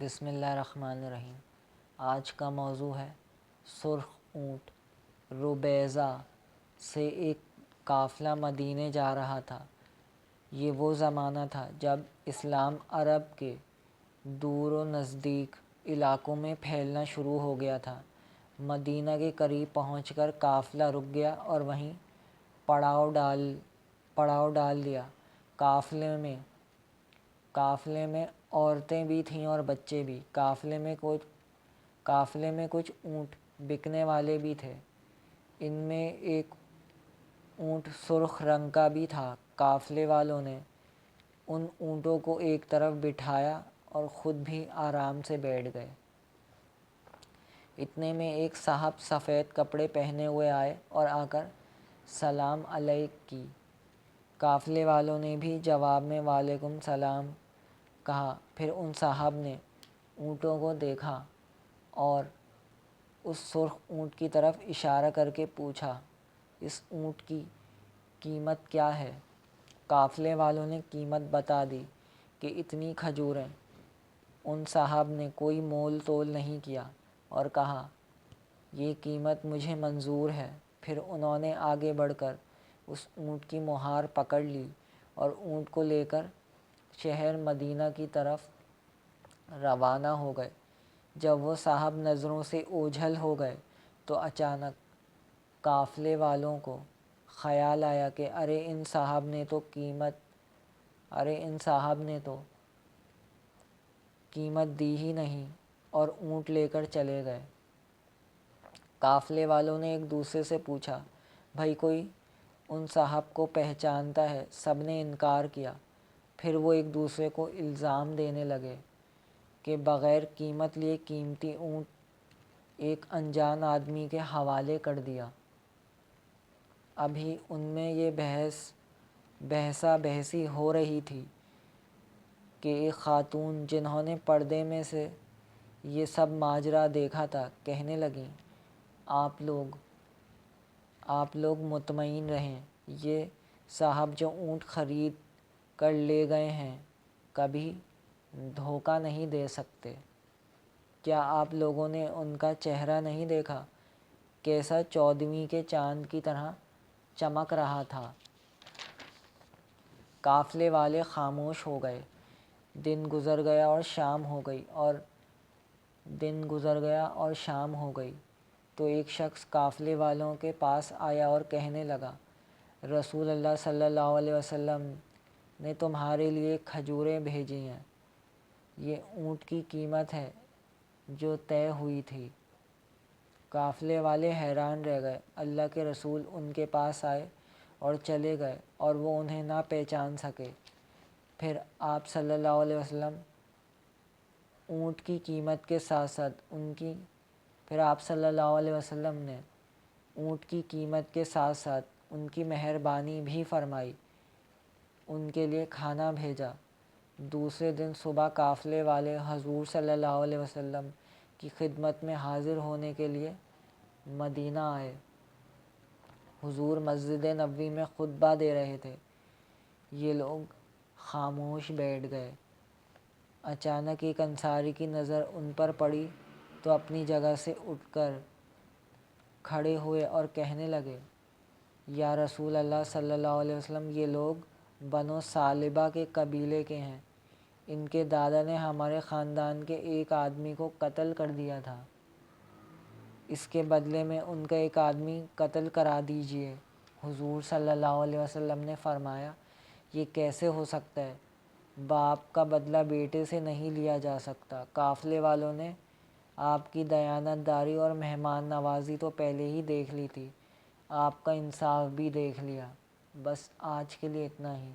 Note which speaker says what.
Speaker 1: بسم اللہ الرحمن الرحیم۔ آج کا موضوع ہے سرخ اونٹ۔ ربیضہ سے ایک قافلہ مدینے جا رہا تھا۔ یہ وہ زمانہ تھا جب اسلام عرب کے دور و نزدیک علاقوں میں پھیلنا شروع ہو گیا تھا۔ مدینہ کے قریب پہنچ کر قافلہ رک گیا اور وہیں پڑاؤ ڈال دیا۔ قافلے میں عورتیں بھی تھیں اور بچے بھی۔ قافلے میں کچھ اونٹ بکنے والے بھی تھے۔ ان میں ایک اونٹ سرخ رنگ کا بھی تھا۔ قافلے والوں نے ان اونٹوں کو ایک طرف بٹھایا اور خود بھی آرام سے بیٹھ گئے۔ اتنے میں ایک صاحب سفید کپڑے پہنے ہوئے آئے اور آ کر سلام علیک کی۔ قافلے والوں نے بھی جواب میں وعلیکم السلام کہا۔ پھر ان صاحب نے اونٹوں کو دیکھا اور اس سرخ اونٹ کی طرف اشارہ کر کے پوچھا، اس اونٹ کی قیمت کیا ہے؟ قافلے والوں نے قیمت بتا دی کہ اتنی کھجوریں۔ ان صاحب نے کوئی مول تول نہیں کیا اور کہا، یہ قیمت مجھے منظور ہے۔ پھر انہوں نے آگے بڑھ کر اس اونٹ کی مہار پکڑ لی اور اونٹ کو لے کر شہر مدینہ کی طرف روانہ ہو گئے۔ جب وہ صاحب نظروں سے اوجھل ہو گئے تو اچانک قافلے والوں کو خیال آیا کہ ارے ان صاحب نے تو قیمت دی ہی نہیں اور اونٹ لے کر چلے گئے۔ قافلے والوں نے ایک دوسرے سے پوچھا، بھئی کوئی ان صاحب کو پہچانتا ہے؟ سب نے انکار کیا۔ پھر وہ ایک دوسرے کو الزام دینے لگے کہ بغیر قیمت لیے قیمتی اونٹ ایک انجان آدمی کے حوالے کر دیا۔ ابھی ان میں یہ بحثا بحثی ہو رہی تھی کہ ایک خاتون جنہوں نے پردے میں سے یہ سب ماجرا دیکھا تھا کہنے لگیں، آپ لوگ مطمئن رہیں، یہ صاحب جو اونٹ خرید کر لے گئے ہیں کبھی دھوکہ نہیں دے سکتے۔ کیا آپ لوگوں نے ان کا چہرہ نہیں دیکھا؟ کیسا 14ویں کے چاند کی طرح چمک رہا تھا۔ قافلے والے خاموش ہو گئے۔ دن گزر گیا اور شام ہو گئی تو ایک شخص قافلے والوں کے پاس آیا اور کہنے لگا، رسول اللہ صلی اللہ علیہ وسلم نے تمہارے لیے کھجوریں بھیجی ہیں، یہ اونٹ کی قیمت ہے جو طے ہوئی تھی۔ قافلے والے حیران رہ گئے۔ اللہ کے رسول ان کے پاس آئے اور چلے گئے اور وہ انہیں نہ پہچان سکے۔ پھر آپ صلی اللہ علیہ وسلم اونٹ کی قیمت کے ساتھ ساتھ ان کی مہربانی بھی فرمائی، ان کے لیے کھانا بھیجا۔ دوسرے دن صبح قافلے والے حضور صلی اللہ علیہ وسلم کی خدمت میں حاضر ہونے کے لیے مدینہ آئے۔ حضور مسجد نبوی میں خطبہ دے رہے تھے۔ یہ لوگ خاموش بیٹھ گئے۔ اچانک ایک انصاری کی نظر ان پر پڑی تو اپنی جگہ سے اٹھ کر کھڑے ہوئے اور کہنے لگے، یا رسول اللہ صلی اللہ علیہ وسلم، یہ لوگ بنو ثعلبہ کے قبیلے کے ہیں۔ ان کے دادا نے ہمارے خاندان کے ایک آدمی کو قتل کر دیا تھا، اس کے بدلے میں ان کا ایک آدمی قتل کرا دیجیے۔ حضور صلی اللہ علیہ وسلم نے فرمایا، یہ کیسے ہو سکتا ہے؟ باپ کا بدلہ بیٹے سے نہیں لیا جا سکتا۔ قافلے والوں نے آپ کی دیانت داری اور مہمان نوازی تو پہلے ہی دیکھ لی تھی، آپ کا انصاف بھی دیکھ لیا۔ بس آج کے لیے اتنا ہی۔